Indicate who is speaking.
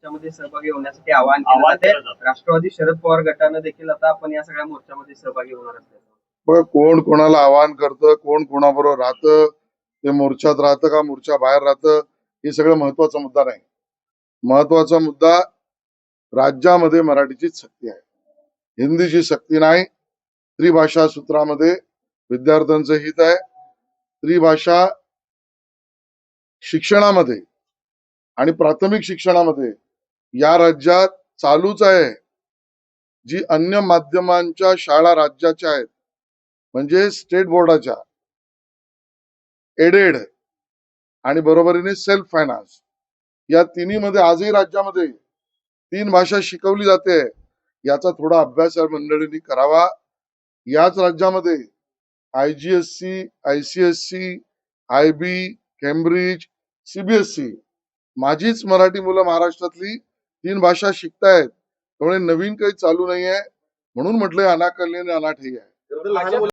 Speaker 1: मोर्चामध्ये सहभागी होण्यासाठी आवाहन केलं जाते. राष्ट्रवादी शरद पवार गटानं देखील आता आपण या सगळ्या मोर्चामध्ये सहभागी होणार असल्याचं.
Speaker 2: बघ, कोण कोणाला आवाहन करतं, कोण कोणाबरोबर राहतं, ते मोर्चात राहतं का मोर्चा बाहेर राहतं, हे सगळं महत्वाचा मुद्दा नाही. महत्वाचा मुद्दा राज्यामध्ये मराठीचीच सक्ती आहे, हिंदीची सक्ती नाही. त्रिभाषा सूत्रामध्ये विद्यार्थ्यांचं हित आहे. त्रिभाषा शिक्षणामध्ये आणि प्राथमिक शिक्षणामध्ये या राज्यात चालूच आहे. जी अन्य माध्यमांच्या शाळा राज्याच्या आहेत, म्हणजे स्टेट बोर्डाच्या, एडेड आणि बरोबरीने सेल्फ फायनान्स, या तिन्ही मध्ये आजही राज्यामध्ये 3 भाषा शिकवली जाते. याचा थोडा अभ्यास या मंडळींनी करावा. याच राज्यामध्ये IGSC, ICSC, IB, Cambridge, CBSE माझीच मराठी मुलं महाराष्ट्रातली 3 भाषा शिकतायत. त्यामुळे नवीन काही चालू नाहीये. म्हणून म्हटलंय अनाकलनीय अनाठी आहे.